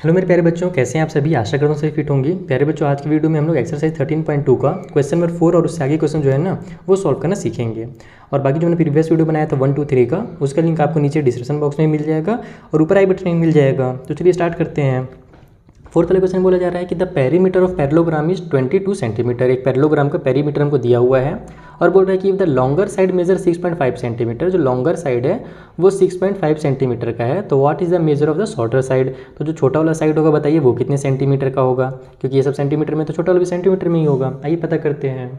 Hello मेरे प्यारे बच्चों, कैसे हैं आप सभी। आशा करता हूँ सभी फिट होंगे। प्यारे बच्चों, आज की वीडियो में हम लोग एक्सरसाइज 13.2 का क्वेश्चन नंबर 4 और उससे आगे क्वेश्चन जो है ना वो सॉल्व करना सीखेंगे। और बाकी जो मैंने प्रीवियस वीडियो बनाया था 1 2 3 का, उसका लिंक आपको नीचे डिस्क्रिप्शन बॉक्स में मिल जाएगा और ऊपर आई बटन में मिल जाएगा। तो चलिए स्टार्ट करते हैं। फोर्थ वाले क्वेश्चन बोला जा रहा है कि the perimeter of parallelogram is 22 centimetre. एक पैरेललोग्राम का पेरीमीटर हमको दिया हुआ है और बोल रहा है कि the longer side measure 6.5 centimetre. जो लॉन्गर साइड है वो 6.5 सेंटीमीटर का है। तो what is the measure of the shorter side. तो जो छोटा वाला साइड होगा बताइए वो कितने सेंटीमीटर का होगा, क्योंकि ये सब सेंटीमीटर में तो छोटा वाला भी सेंटीमीटर में ही होगा। आइए पता करते हैं।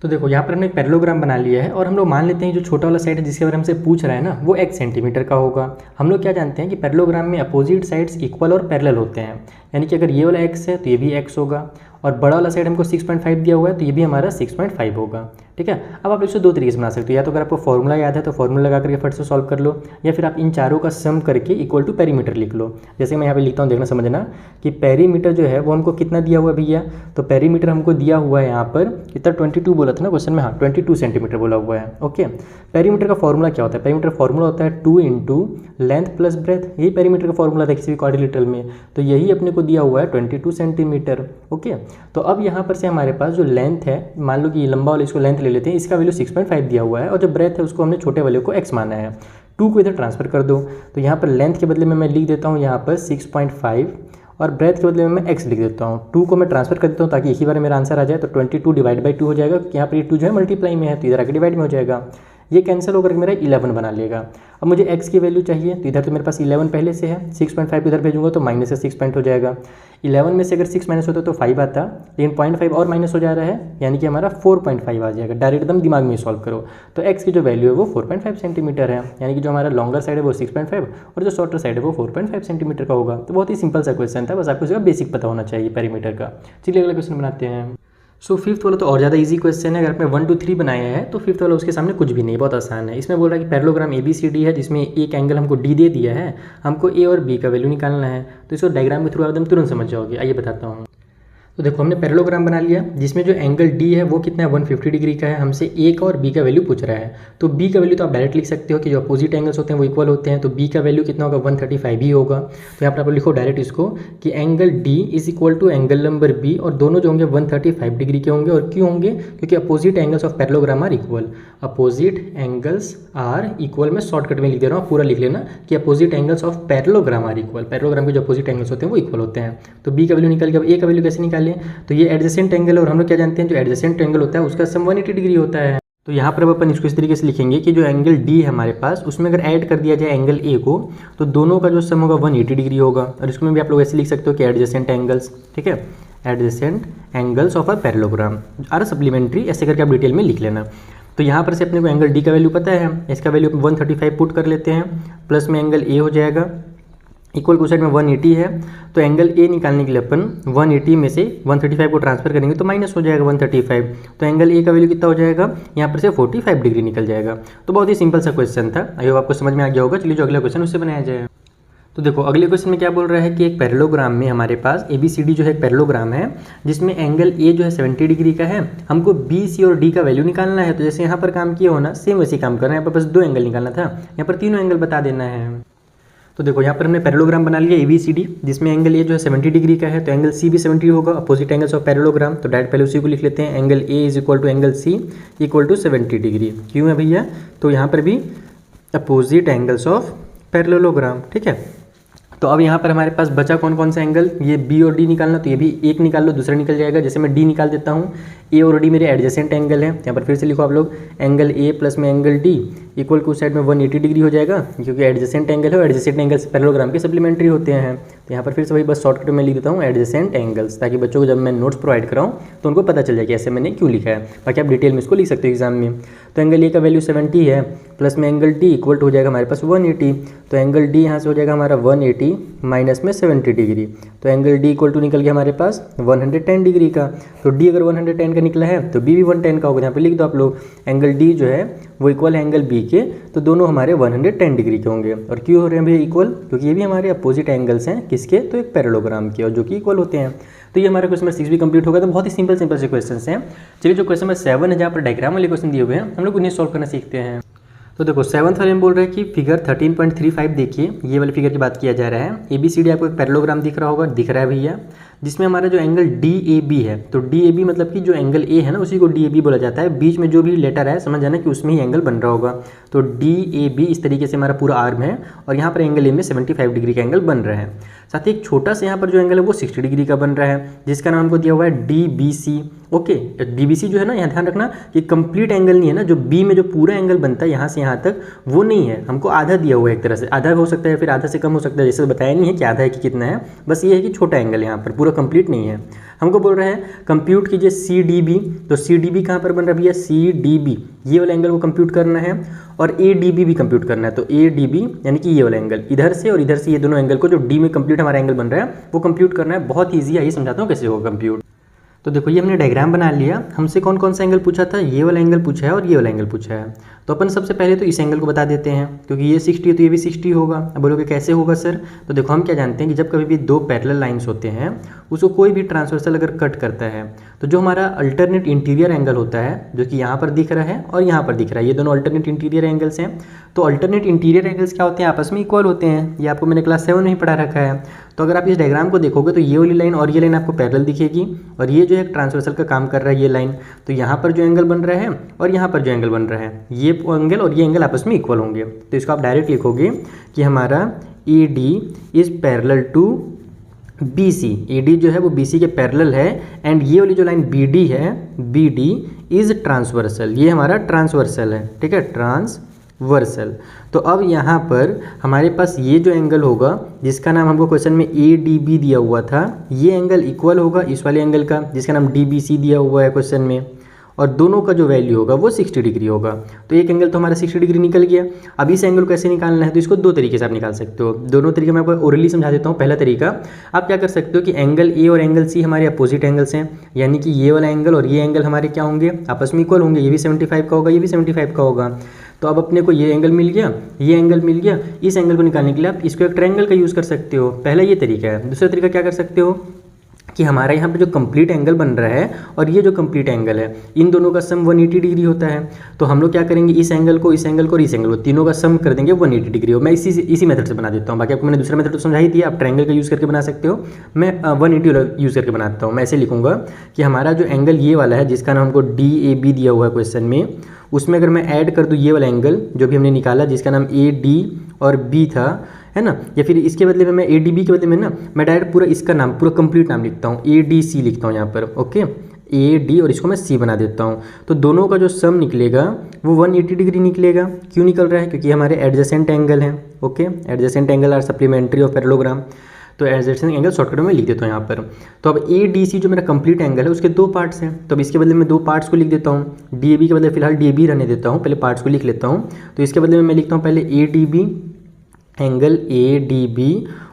तो देखो यहाँ पर हमने एक पैरेललोग्राम बना लिया है और हम लोग मान लेते हैं जो छोटा वाला साइड है जिसके बारे में हमसे पूछ रहा है ना वो 1 सेंटीमीटर का होगा। हम लोग क्या जानते हैं कि पैरेललोग्राम में अपोजिट साइड्स इक्वल और पैरेलल होते हैं, यानी कि अगर ये वाला x है तो ये भी x होगा और बड़ा वाला साइड हमको 6.5 दिया हुआ है तो ये भी हमारा 6.5 होगा। ठीक है, अब आप इसको दो तरीके से बना सकते हो। या तो अगर आपको फॉर्मूला याद है तो फॉर्मूला लगा करके फट से सॉल्व कर लो, या फिर आप इन चारों का सम करके इक्वल टू पेरीमीटर लिख लो। जैसे मैं यहाँ पे लिखता हूँ, देखना समझना कि पेरीमीटर जो है वो हमको कितना दिया हुआ है भैया। तो पेरीमीटर हमको दिया हुआ है यहाँ पर कितना 22 बोला था ना क्वेश्चन में। हाँ, 22 सेंटीमीटर बोला हुआ है। ओके, पेरीमीटर का फॉर्मूला क्या होता है। पेरीमीटर फॉर्मूला होता है 2 इंटू लेंथ प्लस ब्रेथ। यही पेरीमीटर का फॉर्मूला था किसी भी क्वाड्रिलेटरल में। तो यही अपने को दिया हुआ है 22 सेंटीमीटर। ओके, तो अब यहाँ पर से हमारे पास जो लेंथ है, मान लो कि लंबा वाले इसको लेंथ ले लेते हैं, इसका वैल्यू 6.5 दिया हुआ है और जो ब्रेथ है उसको हमने छोटे वाले को x माना है। 2 को इधर ट्रांसफर कर दो। तो यहाँ पर लेंथ के बदले में मैं लिख देता हूँ यहाँ पर 6.5 और ब्रेथ के बदले में मैं x लिख देता हूँ। 2 को मैं ट्रांसफर कर देता हूँ ताकि एक ही बार मेरा आंसर आ जाए। तो 22 डिवाइड बाई 2 हो जाएगा, क्योंकि यहाँ पर ये 2 जो है मल्टीप्लाई में है तो इधर आके डिवाइड में हो जाएगा। ये कैंसिल होकर मेरा 11 बना लेगा। अब मुझे x की वैल्यू चाहिए, तो इधर तो मेरे पास 11 पहले से है, 6.5 इधर भेजूंगा तो माइनस से 6 पॉइंट हो जाएगा। 11 में से अगर 6 माइनस होता तो 5 आता, लेकिन 0.5 और माइनस हो जा रहा है, यानी कि हमारा 4.5 आ जाएगा। डायरेक्ट एकदम दिमाग में सॉल्व करो। तो x की जो वैल्यू है वो 4.5 सेंटीमीटर है, यानी कि जो हमारा लॉन्गर साइड है वो 6.5 और जो शॉर्टर साइड है वो 4.5 सेंटीमीटर का होगा। तो बहुत ही सिंपल सा क्वेश्चन था, बस आपको इसका बेसिक पता होना चाहिए पेरीमीटर का। चलिए अगला क्वेश्चन बनाते हैं। सो फिफ्थ वाला तो और ज़्यादा इजी क्वेश्चन है। अगर आपने 1 2 3 बनाया है तो फिफ्थ वाला उसके सामने कुछ भी नहीं, बहुत आसान है। इसमें बोल रहा है कि पैरेललोग्राम ABCD है जिसमें एक एंगल हमको D दे दिया है, हमको A और B का वैल्यू निकालना है। तो इसको डायग्राम के थ्रू एकदम तुरंत समझ जाओगे। आइए बताता हूँ। तो देखो हमने पैरेललोग्राम बना लिया जिसमें जो एंगल D है वो कितना है 150 डिग्री का है। हमसे A का और B का वैल्यू पूछ रहा है। तो B का वैल्यू तो आप डायरेक्ट लिख सकते हो कि जो अपोजिट एंगल्स होते हैं वो इक्वल होते हैं। तो B का वैल्यू कितना होगा 135 ही होगा। तो यहाँ पर आप लिखो डायरेक्ट इसको कि angle D is equal to angle number B, और दोनों जो होंगे 135 डिग्री के होंगे। और क्यों होंगे, क्योंकि opposite angles of parallelogram are equal. Opposite angles are equal, मैं शॉर्टकट में लिख दे रहा हूँ, पूरा लिख लेना कि opposite angles of parallelogram are equal. Parallelogram के जो अपोजिट एंगल्स होते हैं वो इक्वल होते हैं। तो B का वैल्यू निकाल के अब A का वैल्यू कैसे निकालें। तो ये एडजेसेंट एंगल है और हम लोग क्या जानते हैं जो एडजेसेंट एंगल होता है उसका सम 180 डिग्री होता है। तो यहाँ पर अब अपन इसको इस तरीके से लिखेंगे कि जो एंगल D है हमारे पास उसमें अगर ऐड कर दिया जाए एंगल A को तो दोनों का जो सम होगा 180 डिग्री होगा। और इसमें भी आप लोग ऐसे लिख सकते हो कि एडजेसेंट एंगल्स, ठीक है, adjacent angles of a parallelogram are supplementary, ऐसे करके आप डिटेल में लिख लेना। तो यहाँ पर से अपने को एंगल D का वैल्यू पता है, इसका वैल्यू 135 पुट कर लेते हैं, प्लस में एंगल A हो जाएगा, इक्वल टू साइड में 180 है। तो एंगल A निकालने के लिए अपन 180 में से 135 को ट्रांसफर करेंगे तो माइनस हो जाएगा 135। तो एंगल A का वैल्यू कितना हो जाएगा, यहाँ पर से 45 डिग्री निकल जाएगा। तो बहुत ही सिंपल सा क्वेश्चन था, आई होप आपको समझ में आ गया होगा। चलिए जो अगला क्वेश्चन उससे बनाया जाए। तो देखो अगले क्वेश्चन में क्या बोल रहा है कि एक पैरेललोग्राम में हमारे पास ABCD जो है एक पैरेललोग्राम है जिसमें एंगल A जो है 70 डिग्री का है, हमको B, C और D का वैल्यू निकालना है। तो जैसे यहाँ पर काम किया हो ना सेम वैसे काम करना है। यहाँ पर बस 2 एंगल निकालना था, यहाँ पर तीनों एंगल बता देना है। तो देखो यहाँ पर हमने पैरेललोग्राम बना लिया ABCD जिसमें एंगल A जो है 70 डिग्री का है, तो एंगल C भी 70 होगा, अपोजिट एंगल्स ऑफ पैरेललोग्राम। तो डायरेक्ट पहले उसी को लिख लेते हैं, angle A is equal to angle C equal to 70 degree. क्यों है भैया, तो यहाँ पर भी अपोजिट एंगल्स ऑफ पैरेललोग्राम, ठीक है। तो अब यहाँ पर हमारे पास बचा कौन कौन सा एंगल, ये B और D निकालना। तो ये भी एक निकाल लो, दूसरा निकल जाएगा। जैसे मैं D निकाल देता हूँ, A और D मेरे एडजेसेंट एंगल है। यहाँ पर फिर से लिखो आप लोग, एंगल A प्लस में angle D equal to side में 180 डिग्री हो जाएगा, क्योंकि एडजेसेंट एंगल है और एडजेसेंट एंगल्स पैरेललोग्राम के सप्लीमेंट्री होते हैं। तो यहाँ पर फिर से वही बस शॉर्टकट में लिख देता हूँ एडजेसेंट एंगल्स, ताकि बच्चों को जब मैं नोट्स प्रोवाइड कराऊँ तो उनको पता चल जाए कि ऐसे मैंने क्यों लिखा है। बाकी आप डिटेल में इसको लिख सकते हो एग्जाम में। तो एंगल A का वैल्यू 70 है, प्लस में एंगल D इक्वल टू हो जाएगा हमारे पास 180। तो एंगल D यहाँ से हो जाएगा हमारा 180 माइनस में 70 डिग्री। तो एंगल D इक्वल टू निकल गया हमारे पास 110 डिग्री का। तो D अगर 110 का निकला है तो B भी 110 का होगा। यहाँ पे लिख दो आप लोग, एंगल D जो है वो इक्वल है एंगल B के, तो दोनों हमारे 110 डिग्री के होंगे। और क्यों हो रहे हैं भैया इक्वल, क्योंकि ये भी हमारे अपोजिट एंगल्स हैं, किसके, तो एक पैरेललोग्राम के, और जो कि इक्वल होते हैं। तो ये हमारा क्वेश्चन नंबर 6 भी कंप्लीट होगा। तो बहुत ही सिंपल सिंपल से क्वेश्चन हैं। चलिए जो क्वेश्चन नंबर 7 है जहाँ पर डायग्राम वाले क्वेश्चन दिए हुए हैं हम लोग उन्हें सॉल्व करना सीखते हैं। तो देखो 7th वाले में बोल रहे हैं कि फिगर 13.35 देखिए, ये वाले फिगर की बात किया जा रहा है। ABCD आपको एक पैरेललोग्राम दिख रहा होगा, दिख रहा है भैया, जिसमें हमारा जो एंगल DAB है, तो DAB मतलब कि जो एंगल A है ना उसी को DAB बोला जाता है। बीच में जो भी लेटर है समझ जाना कि उसमें ही एंगल बन रहा होगा। तो DAB इस तरीके से हमारा पूरा आर्म है और यहाँ पर एंगल A में 75 डिग्री का एंगल बन रहा है। साथ ही एक छोटा सा यहाँ पर जो एंगल है वो 60 डिग्री का बन रहा है, जिसका नाम हमको दिया हुआ है DBC। ओके, DBC जो है ना, यहाँ ध्यान रखना कि कंप्लीट एंगल नहीं है ना, जो B में जो पूरा एंगल बनता है यहाँ से यहाँ तक वो नहीं है, हमको आधा दिया हुआ है। एक तरह से आधा हो सकता है, फिर आधा से कम हो सकता है, जैसे बताया नहीं है कि आधा है कि कितना है, बस ये है कि छोटा एंगल यहाँ पर पूरा कंप्लीट नहीं है। हमको बोल रहे हैं कंप्यूट कीजिए CDB। तो CDB कहाँ पर बन रहा है भैया, CDB ये वाला एंगल को कंप्यूट करना है और ADB भी कंप्यूट करना है। तो ADB यानी कि ये वाला एंगल इधर से और इधर से, ये दोनों एंगल को जो D में कंप्लीट हमारा एंगल बन रहा है वो कंप्यूट करना है। बहुत ईजी है, ये समझाता हूँ कैसे होगा कंप्यूट। तो देखो ये हमने डायग्राम बना लिया। हमसे कौन कौन सा एंगल पूछा था, ये वाला एंगल पूछा है और ये वाला एंगल पूछा है। तो अपन सबसे पहले तो इस एंगल को बता देते हैं, क्योंकि ये 60 है तो ये भी 60 होगा। अब बोलोगे कैसे होगा सर, तो देखो हम क्या जानते हैं कि जब कभी भी दो पैरेलल लाइंस होते हैं उसको कोई भी ट्रांसवर्सल अगर कट करता है तो जो हमारा अल्टरनेट इंटीरियर एंगल होता है, जो कि यहाँ पर दिख रहा है और यहाँ पर दिख रहा है, ये दोनों अल्टरनेट इंटीरियर एंगल्स हैं। तो अल्टरनेट इंटीरियर एंगल्स क्या होते हैं, आपस में इक्वल होते हैं। ये आपको मैंने क्लास 7 में ही पढ़ा रखा है। तो अगर आप इस डायग्राम को देखोगे तो ये वाली लाइन और ये लाइन आपको पैरेलल दिखेगी और ये जो है ट्रांसवर्सल का काम कर रहा है ये लाइन। तो यहाँ पर जो एंगल बन रहा है और यहाँ पर जो एंगल बन रहा है, ये एंगल और ये एंगल आपस में इक्वल होंगे। तो इसको आप डायरेक्ट लिखोगे कि हमारा AD is parallel to BC। AD जो है वो BC के पैरेलल है एंड ये वाली जो लाइन BD है, BD इज ट्रांसवर्सल, ये हमारा ट्रांसवर्सल है, ठीक है, ट्रांसवर्सल। तो अब यहाँ पर हमारे पास ये जो एंगल होगा जिसका नाम हमको क्वेश्चन में ADB दिया हुआ था, ये एंगल इक्वल होगा इस वाले एंगल का जिसका नाम DBC दिया हुआ है क्वेश्चन में, और दोनों का जो वैल्यू होगा वो 60 डिग्री होगा। तो एक एंगल तो हमारा 60 डिग्री निकल गया। अब इस एंगल को कैसे निकालना है, तो इसको दो तरीके से आप निकाल सकते हो। दोनों तरीके मैं आपको ओरली समझा देता हूँ। पहला तरीका आप क्या कर सकते हो कि एंगल A और एंगल C हमारे अपोजिट एंगल्स हैं, यानी कि ये वाला एंगल और ये एंगल हमारे क्या होंगे, आपस में इक्वल होंगे। ये भी 75 का होगा, ये भी 75 का होगा। तो अब अपने को ये एंगल मिल गया, ये एंगल मिल गया। इस एंगल को निकालने के लिए आप इसको एक ट्रायंगल का यूज़ कर सकते हो। पहला ये तरीका है। दूसरा तरीका क्या कर सकते हो कि हमारा यहाँ पे जो कंप्लीट एंगल बन रहा है और ये जो कंप्लीट एंगल है, इन दोनों का सम 180 डिग्री होता है। तो हम लोग क्या करेंगे, इस एंगल को, इस एंगल को और इस एंगल को, तीनों का सम कर देंगे 180 डिग्री हो। मैं इसी मेथड से बना देता हूँ। बाकी आपको मैंने दूसरा मेथड तो समझा ही दिया, आप ट्रायंगल का यूज़ करके बना सकते हो। मैं 180 यूज़ करके बनाता हूँ। मैं ऐसे लिखूँगा कि हमारा जो एंगल ये वाला है जिसका नाम हमको DAB दिया हुआ है क्वेश्चन में, उसमें अगर मैं ऐड कर दूँ ये वाला एंगल जो भी हमने निकाला जिसका नाम AD और B था, है ना, या फिर इसके बदले में मैं ADB के बदले में ना मैं डायरेक्ट पूरा इसका नाम, पूरा कंप्लीट नाम लिखता हूँ, ADC लिखता हूँ यहाँ पर। ओके, AD और इसको मैं C बना देता हूँ। तो दोनों का जो सम निकलेगा वो 180 डिग्री निकलेगा। क्यों निकल रहा है, क्योंकि हमारे एडजेसेंट एंगल हैं। Okay, adjacent angle are supplementary of parallelogram. तो एडजेसेंट एंगल शॉर्टकट में लिख देता हूँ यहाँ पर। तो अब ADC जो मेरा कंप्लीट एंगल है उसके दो पार्ट्स हैं, तो अब इसके बदले में दो पार्ट्स को लिख देता हूँ। DAB के बदले फिलहाल DAB रहने देता हूँ, पहले पार्ट्स को लिख लेता हूँ। तो इसके बदले में मैं लिखता हूँ पहले ADB, एंगल ADB,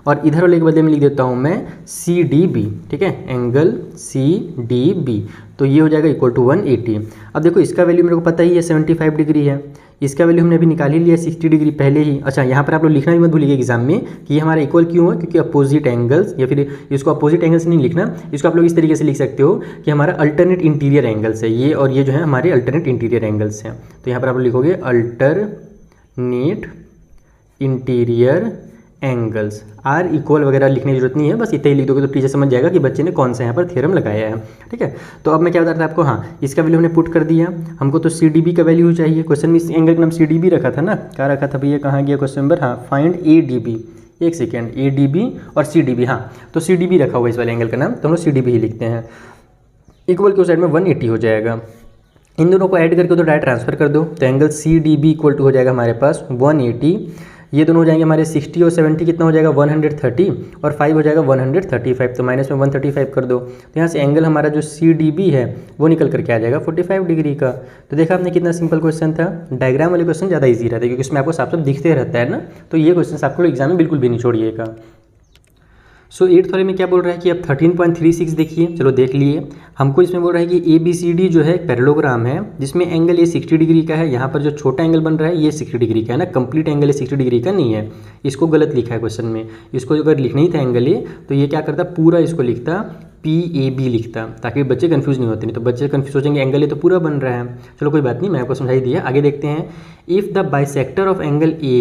और इधर वाले के बदले में लिख देता हूँ मैं CDB, ठीक है, एंगल CDB। तो ये हो जाएगा इक्वल टू 180। अब देखो इसका वैल्यू मेरे को पता ही है 75 डिग्री है, इसका वैल्यू हमने अभी निकाल ही लिया 60 डिग्री पहले ही। अच्छा, यहाँ पर आप लोग लिखना भी मत भूलिएगा एग्जाम में कि ये हमारा इक्वल क्यों है, क्योंकि अपोजिट एंगल्स, या फिर इसको अपोजिट एंगल्स नहीं लिखना, इसको आप लोग इस तरीके से लिख सकते हो कि हमारा अल्टरनेट इंटीरियर एंगल्स है ये, और ये जो है हमारे अल्टरनेट इंटीरियर एंगल्स हैं। तो यहाँ पर आप लोग लिखोगे alternate interior angles. Are equal वगैरह लिखने की जरूरत नहीं है, बस इतना ही लिख दोगे तो टीचर समझ जाएगा कि बच्चे ने कौन सा यहाँ पर थ्योरम लगाया है। ठीक है, तो अब मैं क्या बता रहा था आपको, हाँ इसका वैल्यू हमने पुट कर दिया। हमको तो CDB का वैल्यू चाहिए। क्वेश्चन में इस एंगल का नाम CDB रखा था ना, क्या रखा था भैया, कहाँ गया क्वेश्चन नंबर, हाँ फाइंड ADB। एक सेकेंड, ADB और CDB, हाँ तो CDB रखा हुआ इस वाले एंगल का नाम, तो हम लोग CDB ही लिखते हैं। इक्वल के उस साइड में 180 हो जाएगा। इन दोनों को ऐड करके तो डायरेक्ट ट्रांसफर कर दो, तो एंगल CDB इक्वल टू हो जाएगा हमारे पास 180। ये दोनों हो जाएंगे हमारे 60 और 70 कितना हो जाएगा 130, और 5 हो जाएगा 135, तो माइनस में 135 कर दो। तो यहाँ से एंगल हमारा जो CDB है वो निकल करके आ जाएगा 45 डिग्री का। तो देखा आपने कितना सिंपल क्वेश्चन था। डायग्राम वाले क्वेश्चन ज़्यादा ईजी रहता है क्योंकि इसमें आपको साफ साफ दिखते रहता है ना, तो ये क्वेश्चन आपको एग्जाम में बिल्कुल भी नहीं छोड़िएगा। सो 8th वाले में क्या बोल रहा है कि अब 13.36 देखिए, चलो देख लिए। हमको इसमें बोल रहा है कि ABCD जो है एक पैरेललोग्राम है जिसमें एंगल ये 60 डिग्री का है। यहाँ पर जो छोटा एंगल बन रहा है ये 60 डिग्री का है ना, कंप्लीट एंगल ये 60 डिग्री का नहीं है, इसको गलत लिखा है क्वेश्चन में। इसको अगर लिखना ही था एंगल ये, तो ये क्या करता, पूरा इसको लिखता PAB लिखता, ताकि बच्चे कंफ्यूज नहीं होते, नहीं तो बच्चे कंफ्यूज हो जाएंगे, एंगल ए तो पूरा बन रहा है। चलो कोई बात नहीं, मैं आपको समझाई दिया। आगे देखते हैं, if the bisector of angle A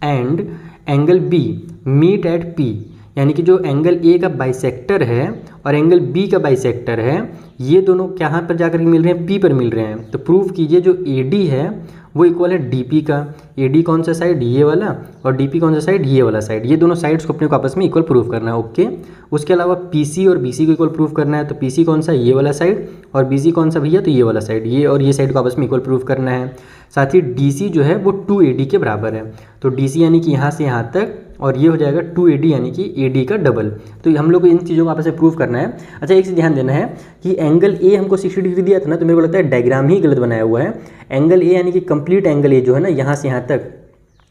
and angle B meet at P, यानी कि जो एंगल ए का बाइसेक्टर है और एंगल बी का बाइसेक्टर है, ये दोनों कहाँ पर जाकर मिल रहे हैं? P पर मिल रहे हैं। तो प्रूव कीजिए जो AD है वो इक्वल है DP का। AD कौन सा साइड? ये वाला, और DP कौन सा साइड? ये वाला साइड। ये दोनों साइड्स को अपने को आपस में इक्वल प्रूव करना है। ओके, उसके अलावा PC और BC को इक्वल प्रूव करना है। तो PC कौन सा? ये वाला साइड, और BC कौन सा भैया? तो ये वाला साइड। ये और ये साइड को आपस में इक्वल प्रूव करना है। साथ ही DC जो है वो 2AD के बराबर है। तो DC यानी कि यहाँ से यहाँ तक, और ये हो जाएगा 2AD यानी कि AD का डबल। तो हम लोग को इन चीज़ों को आपस में प्रूव करना है। अच्छा, एक चीज़ ध्यान देना है कि एंगल ए हमको 60 डिग्री दिया था ना, तो मेरे को लगता है डायग्राम ही गलत बनाया हुआ है। एंगल ए यानी कि कंप्लीट एंगल ए जो है ना, यहाँ से यहाँ तक,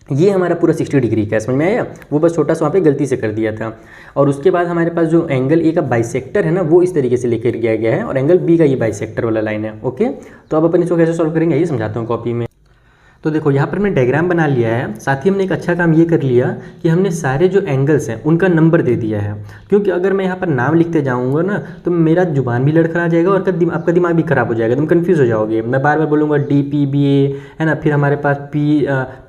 ये हमारा पूरा 60 डिग्री का है। समझ में आया? वो बस छोटा सा वहाँ पे गलती से कर दिया था। और उसके बाद हमारे पास जो एंगल ए का बाइसेक्टर है ना, वो इस तरीके से लेकर गया है, और एंगल बी का ये बाइसेक्टर वाला लाइन है। ओके, तो अब अपन इसको कैसे सॉल्व करेंगे ये समझाता हूँ कॉपी में। तो देखो यहाँ पर हमने डायग्राम बना लिया है। साथ ही हमने एक अच्छा काम ये कर लिया कि हमने सारे जो एंगल्स हैं उनका नंबर दे दिया है, क्योंकि अगर मैं यहाँ पर नाम लिखते जाऊँगा ना तो मेरा जुबान भी लड़खड़ा जाएगा और आपका दिमाग भी खराब हो जाएगा, तुम कंफ्यूज हो जाओगे। मैं बार बार बोलूँगा DPBA है ना, फिर हमारे पास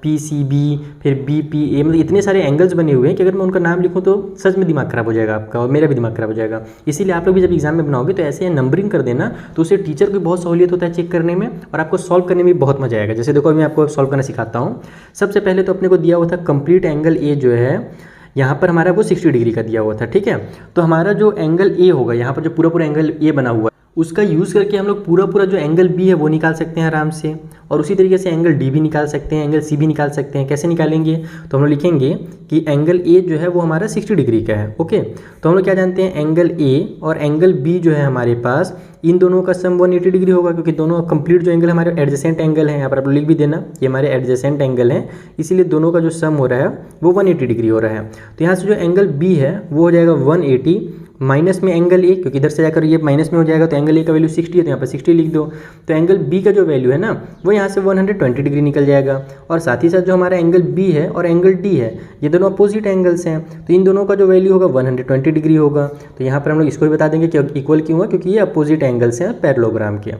PCB, फिर BPA, मतलब इतने सारे एंगल्स बने हुए हैं कि अगर मैं उनका नाम लिखूँ तो सच में दिमाग खराब हो जाएगा आपका, और मेरा भी दिमाग खराब हो जाएगा। इसीलिए आप लोग भी जब एग्जाम में बनाओगे तो ऐसे नंबरिंग कर देना, तो उससे टीचर को बहुत सहूलियत होता है चेक करने में, और आपको सॉल्व करने में भी बहुत मजा आएगा। जैसे देखो मैं आपको सॉल्व करना सिखाता हूँ। सबसे पहले तो अपने को दिया हुआ था कंप्लीट एंगल ए जो है यहाँ पर हमारा वो 60 डिग्री का दिया हुआ था। ठीक है, तो हमारा जो एंगल ए होगा यहाँ पर, जो पूरा पूरा एंगल ए बना हुआ है, उसका यूज़ करके हम लोग पूरा पूरा जो एंगल बी है वो निकाल सकते हैं आराम से, और उसी तरीके से एंगल डी भी निकाल सकते हैं, एंगल सी भी निकाल सकते हैं। कैसे निकालेंगे? तो हम लोग लिखेंगे कि एंगल ए जो है वो हमारा 60 डिग्री का है। ओके, तो हम लोग क्या जानते हैं, एंगल ए और एंगल बी जो है हमारे पास, इन दोनों का सम 180 डिग्री होगा, क्योंकि दोनों कंप्लीट जो एंगल हमारे एडजेसेंट एंगल है, यहाँ पर आप लिख भी देना ये हमारे एडजेसेंट एंगल हैं, इसीलिए दोनों का जो सम हो रहा है वो 180 डिग्री हो रहा है। तो यहाँ से जो एंगल बी है वो हो जाएगा 180 माइनस में एंगल ए, क्योंकि इधर से जाकर ये माइनस में हो जाएगा, तो एंगल ए का वैल्यू 60 है, तो यहाँ पर 60 लिख दो। तो एंगल बी का जो वैल्यू है ना वो यहाँ से 120 डिग्री निकल जाएगा। और साथ ही साथ जो हमारा एंगल बी है और एंगल डी है, ये दोनों अपोजिट एंगल्स हैं, तो इन दोनों का जो वैल्यू होगा 120 डिग्री होगा। तो यहाँ पर हम लोग इसको भी बता देंगे कि इक्वल क्यों है, क्योंकि ये अपोजिट एंगल्स हैं पैरेललोग्राम के।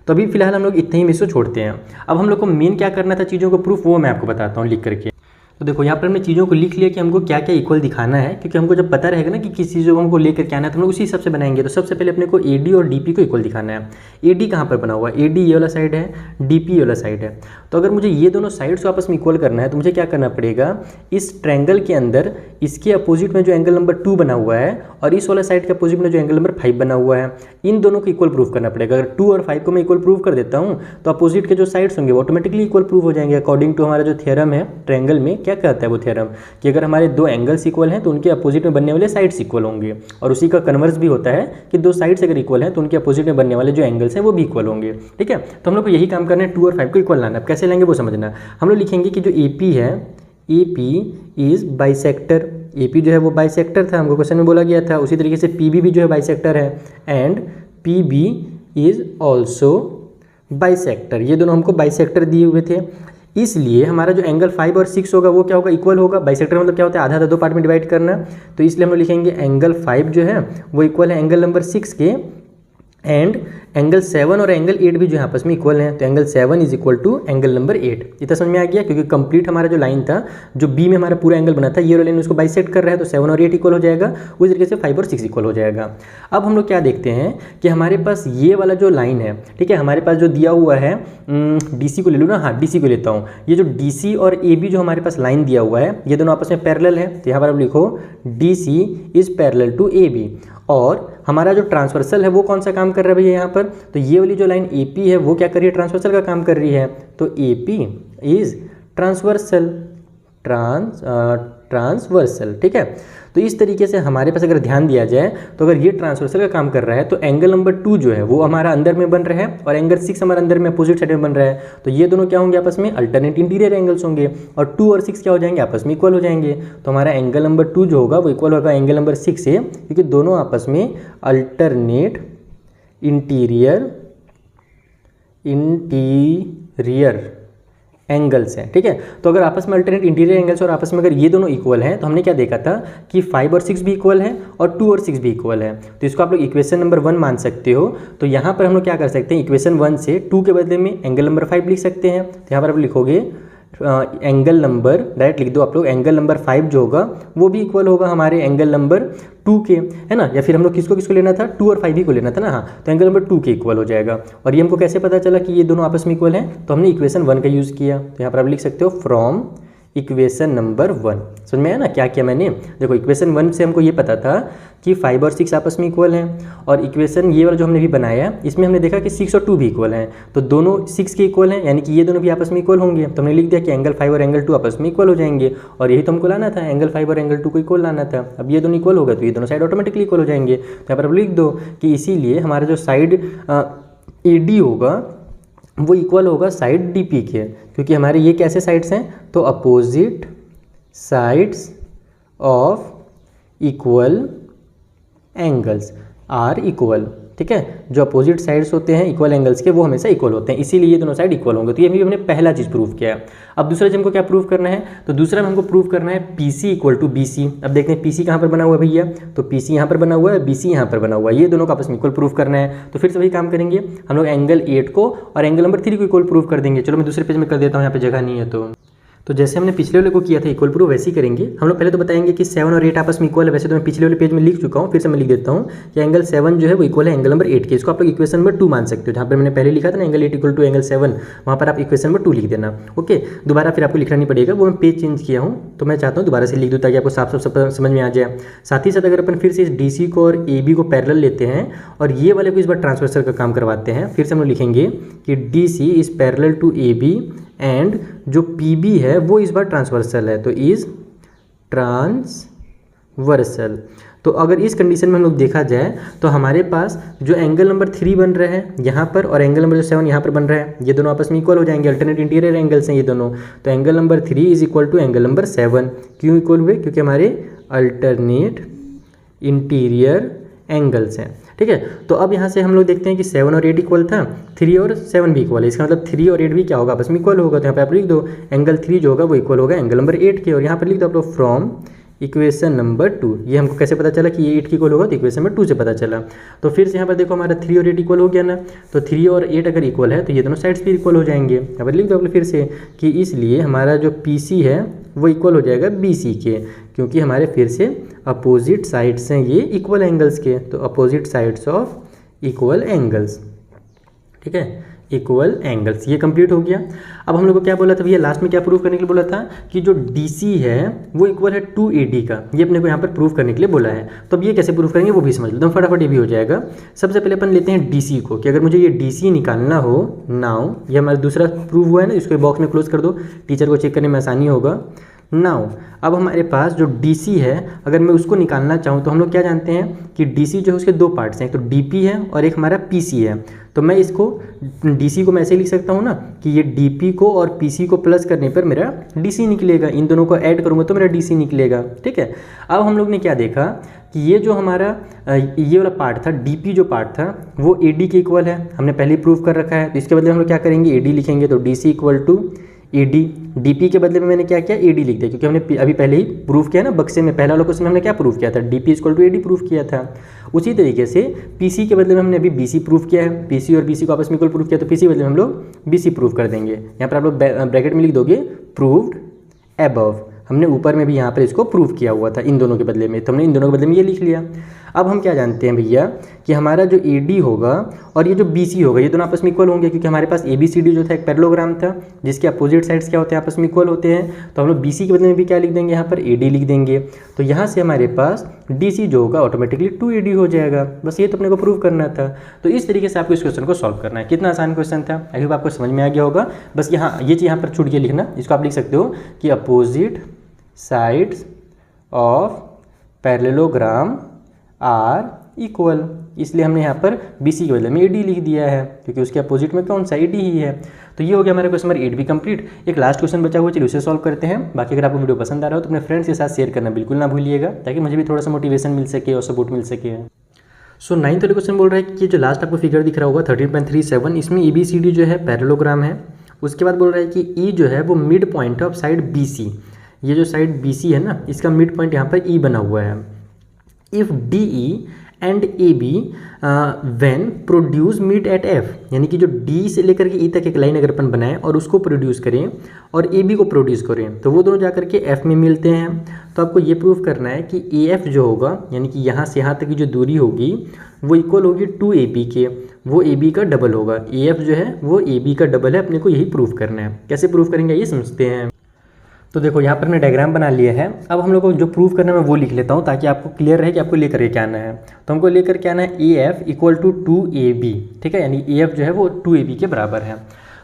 तो अभी फिलहाल हम लोग इतने ही में इसको छोड़ते हैं। अब हम लोग को मेन क्या करना था चीज़ों को प्रूफ, वो मैं आपको बताता हूँ लिख करके। तो देखो यहाँ पर हमने चीज़ों को लिख लिया कि हमको क्या क्या इक्वल दिखाना है, क्योंकि हमको जब पता रहेगा ना कि किस चीज़ों को हमको लेकर क्या आना है तो हम लोग उसी हिसाब से बनाएंगे। तो सबसे पहले अपने को AD और DP को इक्वल दिखाना है। AD कहाँ पर बना हुआ है? AD ये वाला साइड है, DP ये वाला साइड है। तो अगर मुझे ये दोनों साइड्स को आपस में इक्वल करना है तो मुझे क्या करना पड़ेगा, इस ट्रायंगल के अंदर इसके अपोजिट में जो एंगल नंबर 2 बना हुआ है और इस वाला साइड के अपोजिट में जो एंगल नंबर 5 बना हुआ है, इन दोनों को इक्वल प्रूव करना पड़ेगा। अगर 2 और 5 को मैं इक्वल प्रूव कर देता हूँ तो अपोजिट के जो साइड्स होंगे वो ऑटोमेटिकली इक्वल प्रूव हो जाएंगे। अकॉर्डिंग टू हमारा जो थ्योरम है ट्रायंगल में, क्या कहता है वो थ्योरम, कि अगर हमारे दो एंगल्स इक्वल हैं तो उनके अपोजिट में बनने वाले साइड्स इक्वल होंगे, और उसी का कन्वर्स भी होता है कि दो साइड्स अगर इक्वल हैं तो उनके अपोजिट में बनने वाले जो एंगल्स हैं वो भी इक्वल होंगे। ठीक है, तो हम लोग को यही काम करना है, 2 और 5 को इक्वल लाना है। अब कैसे लेंगे वो समझना। हम लोग लिखेंगे कि जो AP है, AP इज बाइसेक्टर। AP जो है वो बाइसेक्टर था, हमको क्वेश्चन में बोला गया था। उसी तरीके से PB भी जो है बाइसेक्टर है, and PB is also bisector. ये दोनों हमको बाइसेक्टर दिए हुए थे, इसलिए हमारा जो एंगल 5 और 6 होगा वो क्या होगा, इक्वल होगा। बाइसेक्टर मतलब क्या होता है, आधा आधा दो पार्ट में डिवाइड करना। तो इसलिए हम लोग लिखेंगे एंगल 5 जो है वो इक्वल है एंगल नंबर 6 के, एंड एंगल 7 और एंगल 8 भी जो है आपस में इक्वल हैं। तो angle 7 is equal to angle number 8। इतना समझ में आ गया, क्योंकि कंप्लीट हमारा जो लाइन था, जो बी में हमारा पूरा एंगल बना था, ये वाला लाइन उसको बाइसेक्ट कर रहा है, तो 7 और 8 इक्वल हो जाएगा। उस तरीके से 5 और 6 इक्वल हो जाएगा। अब हम लोग क्या देखते हैं कि हमारे पास ये वाला जो लाइन है, ठीक है, हमारे पास जो दिया हुआ है, DC को ले लूँ ना, हाँ DC को लेता हूँ। ये जो DC और AB जो हमारे पास लाइन दिया हुआ है, ये दोनों आपस में पैरेलल है। तो यहाँ पर आप लिखो DC is parallel to AB। और हमारा जो ट्रांसवर्सल है वो कौन सा काम कर रहा है भैया यहाँ पर, तो ये वाली जो लाइन AP है वो क्या कर रही है, ट्रांसवर्सल का काम कर रही है। तो AP इज ट्रांसवर्सल, ट्रांसवर्सल। ठीक है, तो इस तरीके से हमारे पास अगर ध्यान दिया जाए तो अगर ये ट्रांसवर्सल का काम कर रहा है तो एंगल नंबर 2 जो है वो हमारा अंदर में बन रहा है, और एंगल 6 हमारा अंदर में अपोजिट साइड में बन रहा है। तो ये दोनों क्या होंगे, आपस में अल्टरनेट इंटीरियर एंगल्स होंगे, और 2 और 6 क्या हो जाएंगे, आपस में इक्वल हो जाएंगे। तो हमारा एंगल नंबर 2 जो होगा वो इक्वल होगा एंगल नंबर 6 से, क्योंकि दोनों आपस में अल्टरनेट इंटीरियर एंगल्स हैं, ठीक है। तो अगर आपस में अल्टरनेट इंटीरियर एंगल्स और आपस में अगर ये दोनों इक्वल हैं तो हमने क्या देखा था कि 5 और 6 भी इक्वल है और 2 और 6 भी इक्वल है। तो इसको आप लोग इक्वेशन नंबर 1 मान सकते हो। तो यहाँ पर हम लोग क्या कर सकते हैं, इक्वेशन 1 से 2 के बदले में एंगल नंबर 5 लिख सकते हैं। तो यहाँ पर आप लिखोगे एंगल नंबर, डायरेक्ट लिख दो आप लोग, एंगल नंबर 5 जो होगा वो भी इक्वल होगा हमारे एंगल नंबर 2 के, है ना। या फिर हम लोग किसको किसको लेना था, 2 और 5 ही को लेना था ना, हाँ। तो एंगल नंबर 2 के इक्वल हो जाएगा। और ये हमको कैसे पता चला कि ये दोनों आपस में इक्वल हैं, तो हमने इक्वेशन 1 का यूज़ किया। तो यहाँ पर आप लिख सकते हो फ्रॉम इक्वेशन नंबर 1। समझ में आया ना क्या किया मैंने। देखो इक्वेशन 1 से हमको ये पता था कि 5 और 6 आपस में इक्वल हैं, और इक्वेशन ये वाला जो हमने भी बनाया इसमें हमने देखा कि 6 और 2 भी इक्वल हैं। तो दोनों 6 के इक्वल हैं, यानी कि ये दोनों भी आपस में इक्वल होंगे। तो हमने लिख दिया कि एंगल 5 और एंगल 2 आपस में इक्वल हो जाएंगे, और यही तो हमको लाना था, एंगल 5 और एंगल 2 को इक्वल लाना था। अब ये दोनों इक्वल हो गए तो ये दोनों साइड ऑटोमेटिकली इक्वल हो जाएंगे। तो यहाँ पर आप लिख दो कि इसीलिए हमारा जो साइड AD होगा वो इक्वल होगा साइड DP के, क्योंकि हमारे ये कैसे साइड्स हैं, तो opposite sides of equal angles are equal, ठीक है। जो अपोजिट साइड्स होते हैं इक्वल एंगल्स के वो हमेशा इक्वल होते हैं, इसीलिए ये दोनों साइड इक्वल होंगे। तो ये भी हमने पहला चीज़ प्रूव किया है। अब दूसरा चीज़ हमको क्या प्रूव करना है, तो दूसरा में हमको प्रूव करना है PC इक्वल टू BC। अब देखते हैं PC कहाँ पर बना हुआ है भैया, तो PC यहाँ पर बना हुआ है, BC यहाँ पर बना हुआ है, ये दोनों का आपस में इक्वल प्रूव करना है। तो फिर से वही काम करेंगे हम लोग, एंगल 8 को और एंगल नंबर 3 को इक्वल प्रूव कर देंगे। चलो मैं दूसरे पेज में कर देता हूँ, यहाँ पे जगह नहीं है। तो जैसे हमने पिछले वाले को किया था इक्वल प्रूफ, वैसे ही करेंगे हम लोग। पहले तो बताएंगे कि 7 और 8 आपस में इक्वल है। वैसे तो मैं पिछले वाले पेज में लिख चुका हूँ, फिर से मैं लिख देता हूँ कि एंगल 7 जो है वो इक्वल है एंगल नंबर 8 के। इसको आप लोग इक्वेशन नंबर 2 मान सकते हो। जहाँ पर मैंने पहले लिखा था ना एंगल 8 इक्वल टू एंगल 7, वहाँ पर आप इक्वेशन नंबर 2 लिख देना। ओके, दोबारा फिर आपको लिखना नहीं पड़ेगा, वो मैं पेज चेंज किया हूँ तो मैं चाहता हूँ दोबारा से लिख दूँ ताकि आपको साफ साफ समझ में आ जाए। साथ ही साथ अगर अपन फिर से इस DC को और AB को पैरेलल लेते हैं और ये वाले को इस बार ट्रांसवर्सल का काम करवाते हैं, फिर से हम लोग लिखेंगे कि DC is parallel to AB and जो PB है वो इस बार ट्रांसवर्सल है, तो इज ट्रांसवर्सल। तो अगर इस कंडीशन में हम लोग देखा जाए तो हमारे पास जो एंगल नंबर 3 बन रहा है यहाँ पर और एंगल नंबर 7 यहाँ पर बन रहा है, ये दोनों आपस में इक्वल हो जाएंगे। अल्टरनेट इंटीरियर एंगल्स हैं ये दोनों। तो angle number 3 is equal to angle number 7। क्यों इक्वल हुए, क्योंकि हमारे अल्टरनेट इंटीरियर एंगल्स हैं, ठीक है। तो अब यहाँ से हम लोग देखते हैं कि 7 और 8 इक्वल था, 3 और 7 भी इक्वल है। इसका मतलब 3 और 8 भी क्या होगा, आपस में इक्वल होगा। तो यहाँ पे आप लिख दो एंगल 3 जो होगा वो इक्वल होगा एंगल नंबर 8 के, और यहाँ पर लिख दो आप लोग फ्रॉम इक्वेशन नंबर 2। ये हमको कैसे पता चला कि ये 8 की इक्वल होगा, तो इक्वेशन नंबर 2 से पता चला। तो फिर से यहाँ पर देखो हमारा 3 और 8 इक्वल हो गया ना, तो 3 और 8 अगर इक्वल है तो ये दोनों साइड्स भी इक्वल हो जाएंगे। यहाँ पर लिख दो आप लोग फिर से कि इसलिए हमारा जो PC है वो इक्वल हो जाएगा BC के, क्योंकि हमारे फिर से अपोजिट साइड्स हैं ये इक्वल एंगल्स के। तो opposite sides of equal angles, ठीक है, इक्वल एंगल्स, ये कंप्लीट हो गया। अब हम लोग को क्या बोला था भैया, लास्ट में क्या प्रूव करने के लिए बोला था कि जो DC है वो इक्वल है 2AD का, ये अपने को यहाँ पर प्रूव करने के लिए बोला है। तो अब ये कैसे प्रूव करेंगे वो भी समझ लो, फटाफट ये भी हो जाएगा। सबसे पहले अपन लेते हैं DC को, कि अगर मुझे ये DC निकालना हो, नाउ ये हमारा दूसरा प्रूव हुआ है ना, इसको बॉक्स में क्लोज कर दो, टीचर को चेक करने में आसानी होगा। नाउ अब हमारे पास जो DC है अगर मैं उसको निकालना चाहूँ तो हम लोग क्या जानते हैं कि DC जो है उसके दो पार्ट्स हैं, एक तो DP है और एक हमारा PC है। तो मैं इसको DC को मैं ऐसे लिख सकता हूँ ना कि ये DP को और PC को प्लस करने पर मेरा DC निकलेगा, इन दोनों को ऐड करूँगा तो मेरा DC निकलेगा, ठीक है। अब हम लोग ने क्या देखा कि ये जो हमारा ये वाला पार्ट था DP जो पार्ट था वो AD के इक्वल है, हमने पहले ही प्रूव कर रखा है। तो इसके बदले हम लोग क्या करेंगे, AD लिखेंगे। तो DC equal to AD, DP के बदले में मैंने क्या किया, AD लिख दिया, क्योंकि हमने अभी पहले ही प्रूफ किया ना बक्से में, पहला वाला क्वेश्चन में हमने क्या प्रूफ किया था, DP equal to AD proof किया था। उसी तरीके से PC के बदले में हमने अभी BC प्रूफ किया है, PC और BC को आपस में इक्वल प्रूफ किया, तो PC के बदले में हम लोग BC प्रूफ कर देंगे। यहाँ पर आप लोग ब्रैकेट में लिख दोगे प्रूव्ड एबव, हमने ऊपर में भी यहाँ पर इसको प्रूव किया हुआ था इन दोनों के बदले में, तो हमने इन दोनों के बदले में ये लिख लिया। अब हम क्या जानते हैं भैया कि हमारा जो AD होगा और ये जो BC होगा ये दोनों आपस में इक्वल होंगे, क्योंकि हमारे पास ABCD जो था एक पैरेललोग्राम था जिसके अपोजिट साइड्स क्या होते हैं, आपस में इक्वल होते हैं। तो हम लोग BC के बदले में भी क्या लिख देंगे, यहाँ पर AD लिख देंगे। तो यहाँ से हमारे पास DC जो होगा ऑटोमेटिकली 2AD हो जाएगा। बस ये तो अपने को प्रूव करना था। तो इस तरीके से आपको इस क्वेश्चन को सॉल्व करना है। कितना आसान क्वेश्चन था, आई होप आपको समझ में आ गया होगा। बस यहाँ ये चीज़ यहाँ पर छूट के लिखना, इसको आप लिख सकते हो कि opposite sides of parallelogram are equal, इसलिए हमने यहाँ पर BC के बदले में AD लिख दिया है, क्योंकि उसके अपोजिट में कौन सा, AD ही है। तो ये हो गया हमारा क्वेश्चन नंबर 8 भी कंप्लीट। एक लास्ट क्वेश्चन बचा हुआ, चलिए उसे सॉल्व करते हैं। बाकी अगर आपको वीडियो पसंद आ रहा हो तो अपने फ्रेंड्स के साथ शेयर करना बिल्कुल ना भूलिएगा, ताकि मुझे भी थोड़ा सा मोटिवेशन मिल सके और सपोर्ट मिल सके। सो 9th वाले क्वेश्चन बोल रहा है कि जो लास्ट आपको फिगर दिख रहा होगा 13.37, इसमें ABCD जो है पैरेललोग्राम है, उसके बाद बोल रहा है कि ई जो है वो midpoint of side B C, ये जो साइड बी सी है ना इसका मिड पॉइंट यहाँ पर ई बना हुआ है। If D E and A B when produce meet at F, यानी कि जो डी से लेकर के ई तक एक लाइन अगर अपन बनाएं और उसको प्रोड्यूस करें और ए बी को प्रोड्यूस करें तो वो दोनों जा करके एफ में मिलते हैं। तो आपको ये प्रूव करना है कि ए एफ जो होगा यानी कि यहाँ से यहाँ तक की जो दूरी होगी वो इक्वल होगी टू ए बी के, वो ए बी का डबल होगा। ए एफ जो है वो ए बी का डबल है, अपने को यही प्रूव करना है। कैसे प्रूव करेंगे ये समझते हैं। तो देखो यहाँ पर हमने डायग्राम बना लिया है। अब हम लोग को जो प्रूव करना है मैं वो लिख लेता हूँ ताकि आपको क्लियर रहे कि आपको लेकर के क्या आना है। तो हमको लेकर के आना है A F equal to 2ab, ठीक है, यानी ए एफ जो है वो 2ab के बराबर है।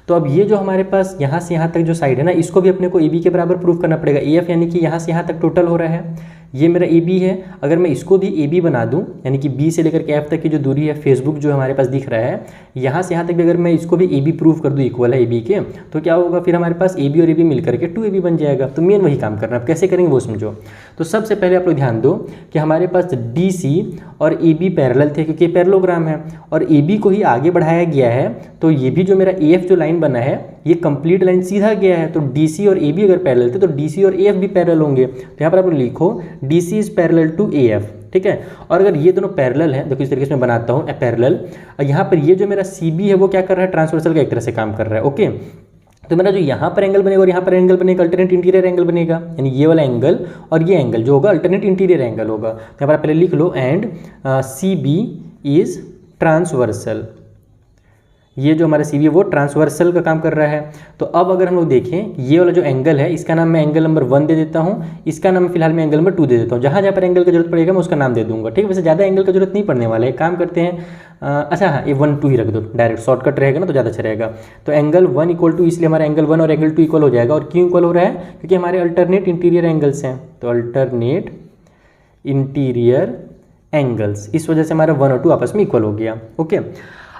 तो अब ये जो हमारे पास यहाँ से यहाँ तक जो साइड है ना इसको भी अपने को ए बी के बराबर प्रूव करना पड़ेगा। ए एफ यानी कि यहाँ से यहाँ तक टोटल हो रहा है, ये मेरा ए बी है। अगर मैं इसको भी ए बी बना दूँ यानी कि बी से लेकर के एफ तक की जो दूरी है, फेसबुक जो हमारे पास दिख रहा है यहाँ से यहाँ तक भी अगर मैं इसको भी ए बी प्रूव कर दूँ इक्वल है ए बी के, तो क्या होगा फिर हमारे पास ए बी और ए बी मिल करके 2ab बन जाएगा। तो मेन वही काम करना है। अब कैसे करेंगे वो समझो। तो सबसे पहले आप लोग ध्यान दो कि हमारे पास डी सी और ए बी पैरेलल थे क्योंकि पैरेललोग्राम है और ए बी को ही आगे बढ़ाया गया है। तो ये भी जो मेरा ए एफ जो लाइन बना है ये कंप्लीट लाइन सीधा गया है। तो डी सी और ए बी अगर पैरेलल थे तो डी सी और ए एफ भी पैरेलल होंगे। तो यहाँ पर आप लिखो D C is parallel to A F, ठीक है। और अगर ये दोनों पैरेलल है, देखो इस तरीके से मैं बनाता हूँ पैरेलल, यहाँ पर ये जो मेरा सी बी है वो क्या कर रहा है, ट्रांसवर्सल का एक तरह से काम कर रहा है, ओके। तो मेरा जो यहाँ पर एंगल बनेगा और यहाँ पर एंगल बनेगा अल्टरनेट इंटीरियर एंगल बनेगा, यानी ये वाला एंगल और ये एंगल जो होगा अल्टरनेट इंटीरियर एंगल होगा। तो यहाँ पर पहले लिख लो and C B is transversal, ये जो हमारा सी बी है वो ट्रांसवर्सल का काम कर रहा है। तो अब अगर हम लोग देखें ये वाला जो एंगल है इसका नाम मैं एंगल नंबर 1 दे देता हूँ, इसका नाम फिलहाल मैं एंगल नंबर 2 दे देता हूँ। जहाँ जहाँ पर एंगल की जरूरत पड़ेगा मैं उसका नाम दे दूंगा, ठीक है। वैसे ज़्यादा एंगल की जरूरत नहीं पड़ने वाला है, काम करते हैं अच्छा हाँ ये 1 2 ही रख दो, डायरेक्ट शॉर्टकट रहेगा ना तो ज़्यादा अच्छा रहेगा। तो एंगल 1 इक्वल टू, इसलिए हमारा एंगल 1 और एंगल 2 इक्वल हो जाएगा। और क्यों इक्वल हो रहा है, क्योंकि हमारे अल्टरनेट इंटीरियर एंगल्स हैं। तो अल्टरनेट इंटीरियर एंगल्स, इस वजह से हमारा 1 और 2 आपस में इक्वल हो गया, ओके।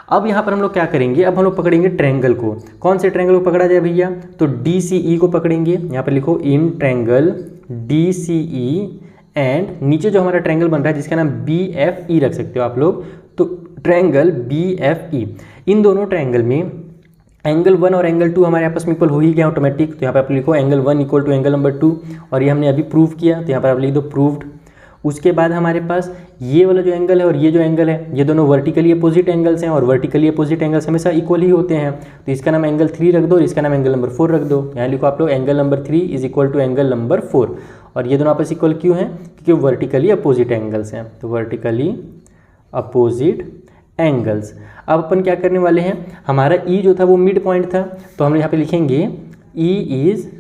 अब यहाँ पर हम लोग क्या करेंगे, अब हम लोग पकड़ेंगे ट्रायंगल को। कौन से ट्रायंगल को पकड़ा जाए भैया, तो डी सी ई को पकड़ेंगे। यहाँ पर लिखो in triangle D C E and नीचे जो हमारा ट्रायंगल बन रहा है जिसका नाम बी एफ ई रख सकते हो आप लोग, तो ट्रायंगल बी एफ ई, इन दोनों ट्रायंगल में एंगल 1 और एंगल 2 हमारे आपस में इक्वल हो ही गया ऑटोमेटिक। तो यहाँ पर आप लिखो angle 1 equal to angle number 2 और ये हमने अभी प्रूव किया, तो यहाँ पर आप लिख दो प्रूव्ड। उसके बाद हमारे पास ये वाला जो एंगल है और ये जो एंगल है ये दोनों वर्टिकली अपोजिट एंगल्स हैं और वर्टिकली अपोजिट एंगल्स हमेशा इक्वल ही होते हैं। तो इसका नाम एंगल 3 रख दो और इसका नाम एंगल नंबर 4 रख दो। यहाँ लिखो आप लोग angle number 3 is equal to angle number 4। और ये दोनों आपस इक्वल क्यों हैं, क्योंकि वर्टिकली अपोजिट एंगल्स हैं। तो वर्टिकली अपोजिट एंगल्स। अब अपन क्या करने वाले हैं, हमारा ई जो था वो मिड पॉइंट था, तो हम यहाँ पे लिखेंगे E is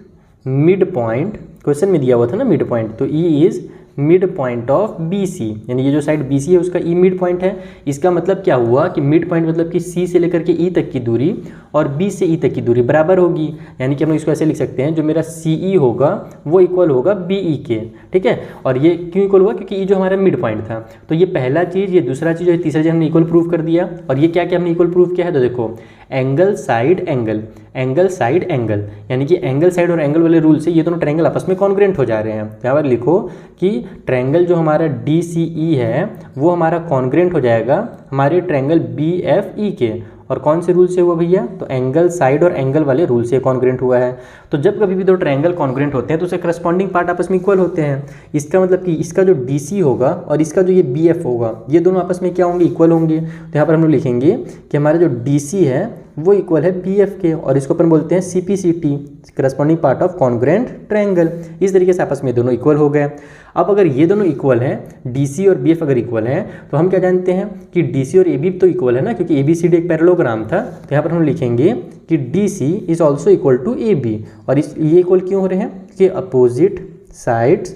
midpoint, question में दिया हुआ था ना मिड पॉइंट, तो E is midpoint of B C, यानी ये जो साइड बी सी है उसका ई मिड पॉइंट है। इसका मतलब क्या हुआ कि मिड पॉइंट मतलब कि सी से लेकर के ई तक की दूरी और बी से ई तक की दूरी बराबर होगी। यानी कि हम इसको ऐसे लिख सकते हैं जो मेरा सी ई होगा वो इक्वल होगा बी ई के, ठीक है। और ये क्यों इक्वल हुआ, क्योंकि ई जो हमारा मिड पॉइंट था। तो ये पहला चीज़, ये दूसरा चीज़ और तीसरा चीज़ हमने इक्वल प्रूव कर दिया। और ये क्या क्या हमने इक्वल प्रूव किया है, तो देखो angle side angle, angle side angle, यानी कि एंगल साइड और एंगल वाले रूल से ये दोनों ट्रायंगल आपस में कॉन्ग्रुएंट हो जा रहे हैं। यहाँ पर लिखो कि ट्रायंगल जो हमारा डी सी ई है वो हमारा कॉन्ग्रुएंट हो जाएगा हमारे ट्रायंगल बी एफ ई के। और कौन से रूल से हुआ भैया, तो एंगल साइड और एंगल वाले रूल से कॉन्ग्रुएंट हुआ है। तो जब कभी भी दो ट्रायंगल कॉन्ग्रुएंट होते हैं तो उसके करस्पॉन्डिंग पार्ट आपस में इक्वल होते हैं। इसका मतलब कि इसका जो डी सी होगा और इसका जो ये बी एफ होगा ये दोनों आपस में क्या होंगे, इक्वल होंगे। तो यहाँ पर हम लोग लिखेंगे कि हमारा जो डी सी है वो इक्वल है बी एफ के, और इसको अपन बोलते हैं C P C T, corresponding part of congruent triangle. इस तरीके से आपस में दोनों इक्वल हो गए। अब अगर ये दोनों इक्वल हैं, डी सी और बी एफ अगर इक्वल हैं, तो हम क्या जानते हैं कि डी सी और ए बी तो इक्वल है ना, क्योंकि ए बी सी डी एक पैरेललोग्राम था। तो यहाँ पर हम लिखेंगे कि D C is also equal to A B. और ये इक्वल क्यों हो रहे हैं, कि अपोजिट साइड्स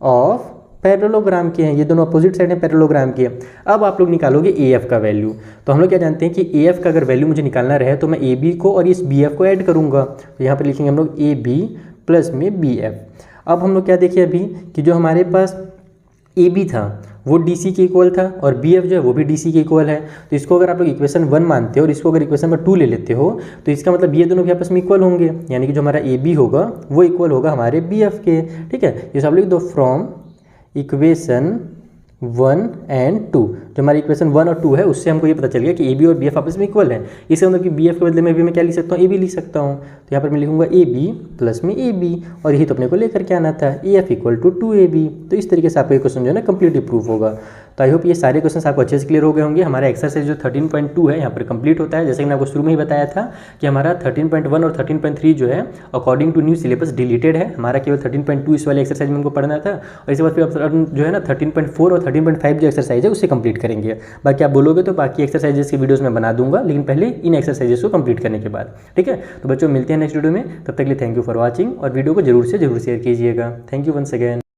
ऑफ पैरेललोग्राम के हैं, ये दोनों अपोजिट साइड हैं पैरेललोग्राम के। अब आप लोग निकालोगे ए एफ का वैल्यू। तो हम लोग क्या जानते हैं कि ए एफ का अगर वैल्यू मुझे निकालना रहे तो मैं ए बी को और इस बी एफ को ऐड करूँगा। तो यहाँ पर लिखेंगे हम लोग ए बी प्लस में बी एफ। अब हम लोग क्या देखें अभी कि जो हमारे पास ए बी था वो डी सी के इक्वल था और बी एफ जो है वो भी डी सी के इक्वल है। तो इसको अगर आप लोग इक्वेशन 1 मानते हो और इसको अगर इक्वेशन नंबर 2 ले लेते हो तो इसका मतलब ये दोनों भी आपस में इक्वल होंगे, यानी कि जो हमारा ए बी होगा वो इक्वल होगा हमारे बी एफ के, ठीक है। ये सब लिख दो फ्रॉम इक्वेशन 1 एंड 2, जो हमारी इक्वेशन 1 और 2 है उससे हमको ये पता चल गया कि ए बी और बी एफ आपस में इक्वल है। इसका मतलब कि बी एफ के बदले में भी मैं क्या लिख सकता हूँ, ए बी लिख सकता हूँ। तो यहाँ पर मैं लिखूंगा ए बी प्लस में ए बी, और यही तो अपने को लेकर के आना था, A F equal to 2ab। तो इस तरीके से आपका ये क्वेश्चन जो है ना कंप्लीटली प्रूफ होगा। तो आई होप ये सारे क्वेश्चन आपको अच्छे से क्लियर हो गए होंगे। हमारा एक्सरसाइज जो 13.2 है यहाँ पर कंप्लीट होता है। जैसे कि मैंने आपको शुरू में ही बताया था कि हमारा 13.1 और 13.3 जो है according to new syllabus deleted है। हमारा केवल 13.2 इस वाले एक्सरसाइज में हमको पढ़ना था, और इसके बाद फिर जो है ना 13.4 और 13.5 जो एक्सरसाइज है उससे कंप्लीट करेंगे। बाकी आप बोलोगे तो बाकी एक्सरसाइजेस की वीडियोस में बना दूंगा, लेकिन पहले इन एक्सरसाइजेस को कंप्लीट करने के बाद। ठीक है, तो बच्चों मिलते हैं नेक्स्ट वीडियो में। तब तक के लिए थैंक यू फॉर वॉचिंग, और वीडियो को जरूर से जरूर शेयर कीजिएगा। Thank you once again.